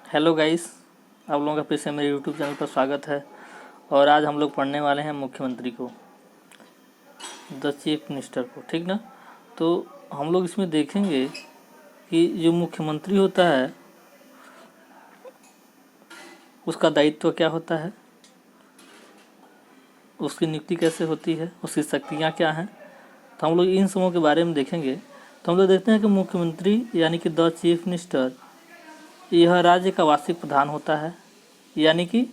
Hello guys, आप लोगों का फिर से मेरे यूट्यूब चैनल पर स्वागत है। और आज हम लोग पढ़ने वाले हैं मुख्यमंत्री को, द चीफ मिनिस्टर को, ठीक ना। तो हम लोग इसमें देखेंगे कि जो मुख्यमंत्री होता है उसका दायित्व क्या होता है, उसकी नियुक्ति कैसे होती है, उसकी शक्तियाँ क्या हैं। तो हम लोग इन सबों के बारे में देखेंगे। तो हम लोग देखते हैं कि मुख्यमंत्री यानी कि द चीफ मिनिस्टर यह राज्य का वास्तविक प्रधान होता है, यानी कि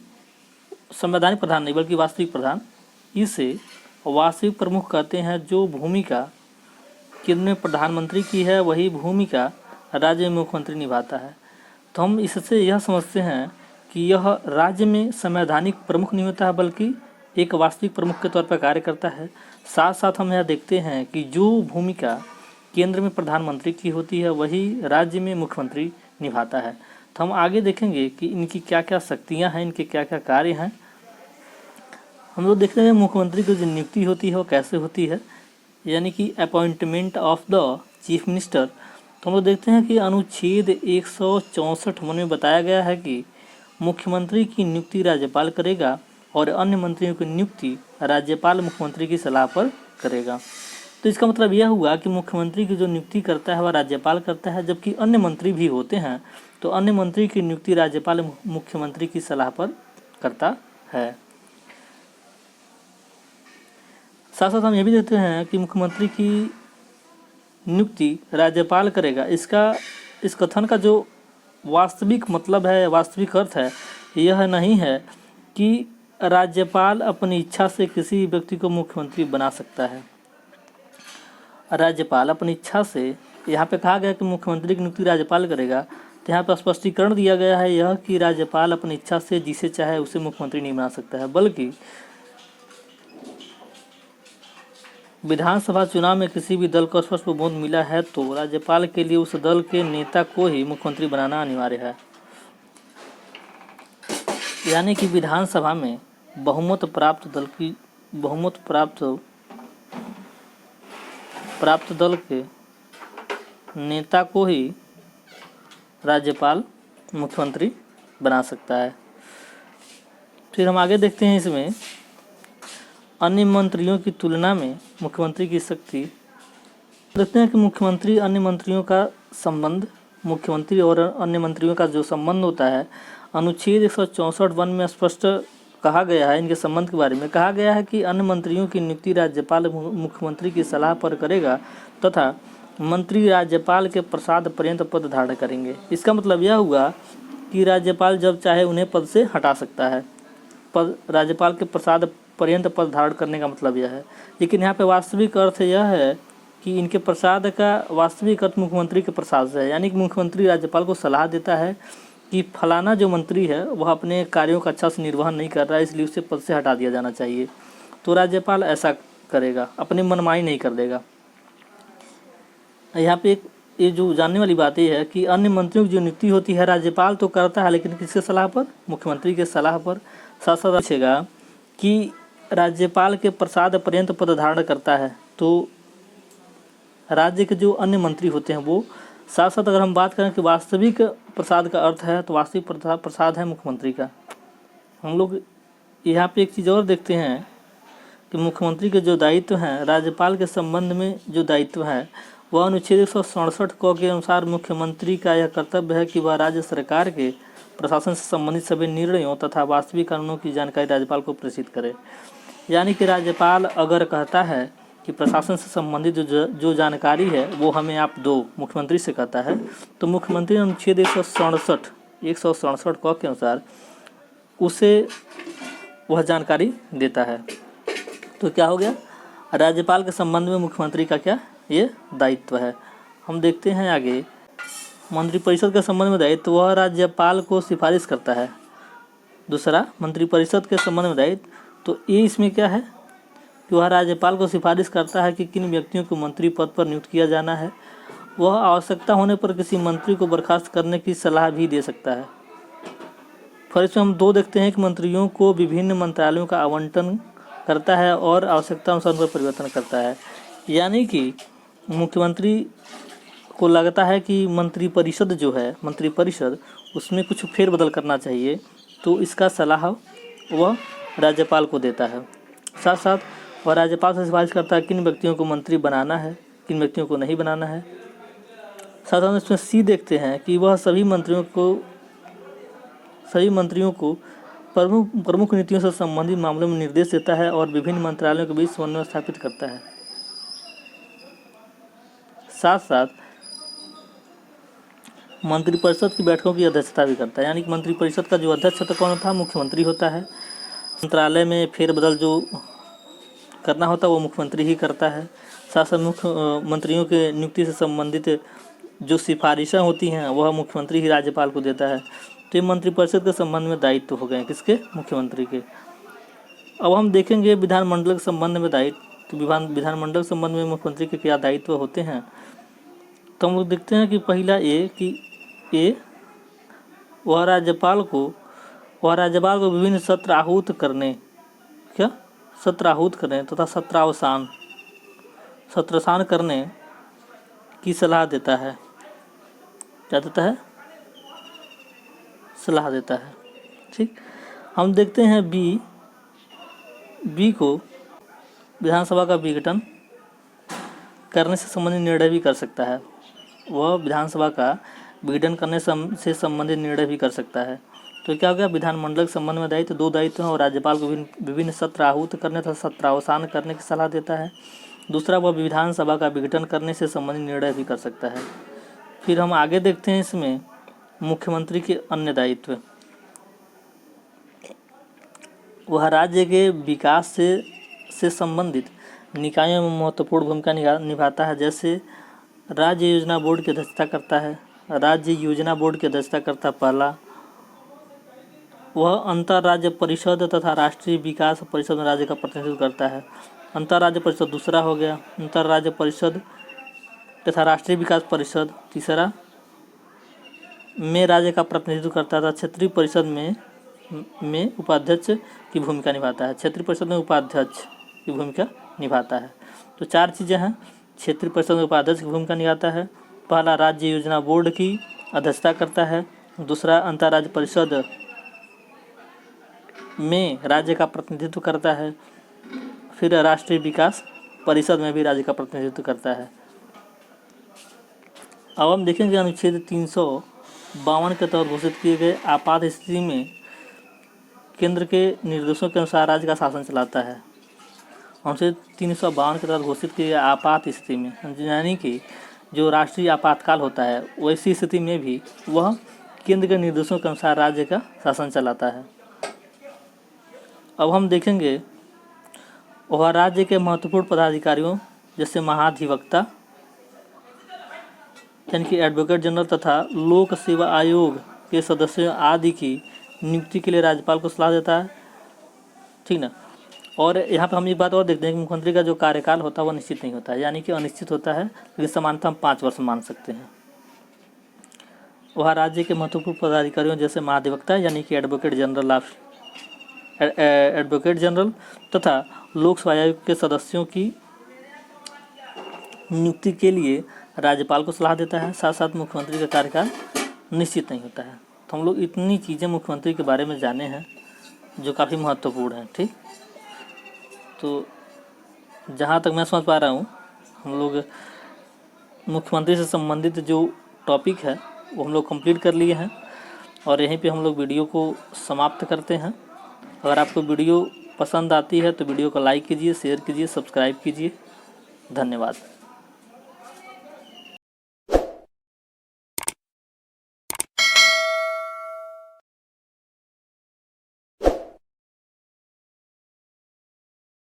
संवैधानिक प्रधान नहीं बल्कि वास्तविक प्रधान। इसे वास्तविक प्रमुख कहते हैं। जो भूमिका केंद्र में प्रधानमंत्री की है वही भूमिका राज्य में मुख्यमंत्री निभाता है। तो हम इससे यह समझते हैं कि यह राज्य में संवैधानिक प्रमुख नहीं होता है बल्कि एक वास्तविक प्रमुख के तौर पर कार्य करता है। साथ साथ हम यह देखते हैं कि जो भूमिका केंद्र में प्रधानमंत्री की होती है वही राज्य में मुख्यमंत्री निभाता है। तो हम आगे देखेंगे कि इनकी क्या क्या शक्तियाँ हैं, इनके क्या क्या कार्य हैं। हम लोग देखते हैं मुख्यमंत्री की जो नियुक्ति होती है वो कैसे होती है, यानी कि appointment of the chief minister. तो हम लोग देखते हैं कि अनुच्छेद 164 में बताया गया है कि मुख्यमंत्री की नियुक्ति राज्यपाल करेगा और अन्य मंत्रियों की नियुक्ति राज्यपाल मुख्यमंत्री की सलाह पर करेगा। तो इसका मतलब यह हुआ कि मुख्यमंत्री की जो नियुक्ति करता है वह राज्यपाल करता है, जबकि अन्य मंत्री भी होते हैं तो अन्य मंत्री की नियुक्ति राज्यपाल मुख्यमंत्री की सलाह पर करता है। साथ साथ हम ये भी देखते हैं कि मुख्यमंत्री की नियुक्ति राज्यपाल करेगा। इस कथन का जो वास्तविक मतलब है, वास्तविक अर्थ है, यह नहीं है कि राज्यपाल अपनी इच्छा से किसी व्यक्ति को मुख्यमंत्री बना सकता है। राज्यपाल अपनी इच्छा से, यहाँ पे कहा गया कि मुख्यमंत्री की नियुक्ति राज्यपाल करेगा, तो यहाँ पर स्पष्टीकरण दिया गया है यह कि राज्यपाल अपनी इच्छा से जिसे चाहे उसे मुख्यमंत्री नहीं बना सकता है, बल्कि विधानसभा चुनाव में किसी भी दल को स्पष्ट बहुमत मिला है तो राज्यपाल के लिए उस दल के नेता को ही मुख्यमंत्री बनाना अनिवार्य है। यानी कि विधानसभा में बहुमत प्राप्त दल के नेता को ही राज्यपाल मुख्यमंत्री बना सकता है। फिर हम आगे देखते हैं, इसमें अन्य मंत्रियों की तुलना में मुख्यमंत्री की शक्ति। देखते हैं कि मुख्यमंत्री और अन्य मंत्रियों का जो संबंध होता है, अनुच्छेद 164 में स्पष्ट कहा गया है। इनके संबंध के बारे में कहा गया है कि अन्य मंत्रियों की नियुक्ति राज्यपाल मुख्यमंत्री की सलाह पर करेगा तथा मंत्री राज्यपाल के प्रसाद पर्यंत पद धारण करेंगे। इसका मतलब यह हुआ कि राज्यपाल जब चाहे उन्हें पद से हटा सकता है। राज्यपाल के प्रसाद पर्यंत पद धारण करने का मतलब यह है। लेकिन यहाँ पे वास्तविक अर्थ यह है कि इनके प्रसाद का वास्तविक अर्थ मुख्यमंत्री के प्रसाद से है। यानी कि मुख्यमंत्री राज्यपाल को सलाह देता है कि फलाना जो मंत्री है वह अपने कार्यों का अच्छा से निर्वहन नहीं कर रहा है, इसलिए उसे पद से हटा दिया जाना चाहिए। तो राज्यपाल ऐसा करेगा, अपनी मनमानी नहीं कर देगा। यहाँ पे ये जो जानने वाली बात यह है कि अन्य मंत्रियों की जो नियुक्ति होती है राज्यपाल तो करता है, लेकिन किसके सलाह पर? मुख्यमंत्री के सलाह पर। साथ साथ पूछेगा कि राज्यपाल के प्रसाद पर्यंत पद धारण करता है, तो राज्य के जो अन्य मंत्री होते हैं वो। साथ साथ अगर हम बात करें कि वास्तविक प्रसाद का अर्थ है, तो वास्तविक प्रसाद है मुख्यमंत्री का। हम लोग यहाँ पे एक चीज़ और देखते हैं कि मुख्यमंत्री के जो दायित्व हैं, राज्यपाल के संबंध में जो दायित्व है वह अनुच्छेद 167 क के अनुसार मुख्यमंत्री का यह कर्तव्य है कि वह राज्य सरकार के प्रशासन से संबंधित सभी निर्णयों तथा वास्तविक कानूनों की जानकारी राज्यपाल को प्रेषित करे। यानी कि राज्यपाल अगर कहता है कि प्रशासन से संबंधित जो जानकारी है वो हमें आप दो, मुख्यमंत्री से कहता है, तो मुख्यमंत्री अनुच्छेद 167 क के अनुसार उसे वह जानकारी देता है। तो क्या हो गया? राज्यपाल के संबंध में मुख्यमंत्री का क्या ये दायित्व है। हम देखते हैं आगे, मंत्रिपरिषद के संबंध में दायित्व, वह राज्यपाल को सिफारिश करता है। दूसरा, मंत्रिपरिषद के संबंध में दायित्व, तो ये इसमें क्या है कि वह राज्यपाल को सिफारिश करता है कि किन व्यक्तियों को मंत्री पद पर नियुक्त किया जाना है। वह आवश्यकता होने पर किसी मंत्री को बर्खास्त करने की सलाह भी दे सकता है। फिर इसमें हम 2 देखते हैं कि मंत्रियों को विभिन्न मंत्रालयों का आवंटन करता है और आवश्यकता अनुसार उनका परिवर्तन करता है। यानी कि मुख्यमंत्री को लगता है कि मंत्रिपरिषद जो है, मंत्रिपरिषद उसमें कुछ फेरबदल करना चाहिए, तो इसका सलाह वह राज्यपाल को देता है। साथ साथ वह राज्यपाल से सिफारिश करता है किन व्यक्तियों को मंत्री बनाना है, किन व्यक्तियों को नहीं बनाना है। साथ साथ इसमें सी देखते हैं कि वह सभी मंत्रियों को प्रमुख नीतियों से संबंधित मामलों में निर्देश देता है और विभिन्न मंत्रालयों के बीच समन्वय स्थापित करता है। साथ साथ मंत्रिपरिषद की बैठकों की अध्यक्षता भी करता है, यानी कि मंत्रिपरिषद का जो अध्यक्ष होता है कौन होता है, मुख्यमंत्री होता है। मंत्रालय में फेरबदल जो करना होता है वो मुख्यमंत्री ही करता है। साथ साथ मुख्यमंत्रियों के नियुक्ति से संबंधित जो सिफारिशें होती हैं वह मुख्यमंत्री ही राज्यपाल को देता है। तो ये मंत्रिपरिषद के संबंध में दायित्व हो गए किसके, मुख्यमंत्री के। अब हम देखेंगे विधानमंडल के संबंध में दायित्व, विधानमंडल के संबंध में मुख्यमंत्री के क्या दायित्व होते हैं। तो हम लोग देखते हैं कि पहला वह राज्यपाल को विभिन्न सत्र आहूत करने तथा सत्रावसान करने की सलाह देता है। क्या देता है, सलाह देता है। ठीक, हम देखते हैं बी को विधानसभा का विघटन करने से संबंधित निर्णय भी कर सकता है। वह विधानसभा का विघटन करने से संबंधित निर्णय भी कर सकता है। तो क्या हो गया, विधानमंडल के संबंध में दायित्व, दो दायित्व हैं, और राज्यपाल को विभिन्न सत्र आहूत करने तथा सत्रावसान करने की सलाह देता है। दूसरा, वह विधानसभा का विघटन करने से संबंधित निर्णय भी कर सकता है। फिर हम आगे देखते हैं इसमें मुख्यमंत्री के अन्य दायित्व। वह राज्य के विकास से संबंधित निकायों में महत्वपूर्ण भूमिका निभाता है, जैसे राज्य योजना बोर्ड की अध्यक्षता करता है। पहला, वह अंतर्राज्य परिषद तथा राष्ट्रीय विकास परिषद में राज्य का प्रतिनिधित्व करता है। अंतर्राज्य परिषद दूसरा हो गया, अंतर्राज्य परिषद तथा राष्ट्रीय विकास परिषद तीसरा में राज्य का प्रतिनिधित्व करता था। क्षेत्रीय परिषद में उपाध्यक्ष की भूमिका निभाता है। क्षेत्रीय परिषद में उपाध्यक्ष की भूमिका निभाता है। तो चार चीज़ें हैं, क्षेत्रीय परिषद में उपाध्यक्ष की भूमिका निभाता है। पहला, राज्य योजना बोर्ड की अध्यक्षता करता है। दूसरा, अंतर्राज्य परिषद में राज्य का प्रतिनिधित्व करता है। फिर राष्ट्रीय विकास परिषद में भी राज्य का प्रतिनिधित्व करता है। अब हम देखेंगे अनुच्छेद 352 के तहत घोषित किए गए आपात स्थिति में केंद्र के निर्देशों के अनुसार राज्य का शासन चलाता है। अनुच्छेद 352 के तहत घोषित किए गए आपात स्थिति में, यानी कि जो राष्ट्रीय आपातकाल होता है वैसी स्थिति में भी वह केंद्र के निर्देशों के अनुसार राज्य का शासन चलाता है। अब हम देखेंगे वह राज्य के महत्वपूर्ण पदाधिकारियों जैसे महाधिवक्ता यानी कि एडवोकेट जनरल तथा लोक सेवा आयोग के सदस्यों आदि की नियुक्ति के लिए राज्यपाल को सलाह देता है। ठीक ना। और यहाँ पर हम एक बात और देखते हैं कि मुख्यमंत्री का जो कार्यकाल होता है वह निश्चित नहीं होता है, यानी कि अनिश्चित होता है, लेकिन सामान्यतः हम 5 वर्ष मान सकते हैं। वह राज्य के महत्वपूर्ण पदाधिकारियों जैसे महाधिवक्ता यानी कि एडवोकेट जनरल तथा लोक सेवा आयोग के सदस्यों की नियुक्ति के लिए राज्यपाल को सलाह देता है। साथ साथ मुख्यमंत्री का कार्यकाल निश्चित नहीं होता है। तो हम लोग इतनी चीज़ें मुख्यमंत्री के बारे में जाने हैं जो काफ़ी महत्वपूर्ण हैं। ठीक, तो जहाँ तक मैं समझ पा रहा हूँ हम लोग मुख्यमंत्री से संबंधित जो टॉपिक है वो हम लोग कंप्लीट कर लिए हैं, और यहीं पे हम लोग वीडियो को समाप्त करते हैं। अगर आपको वीडियो पसंद आती है तो वीडियो को लाइक कीजिए, शेयर कीजिए, सब्सक्राइब कीजिए। धन्यवाद।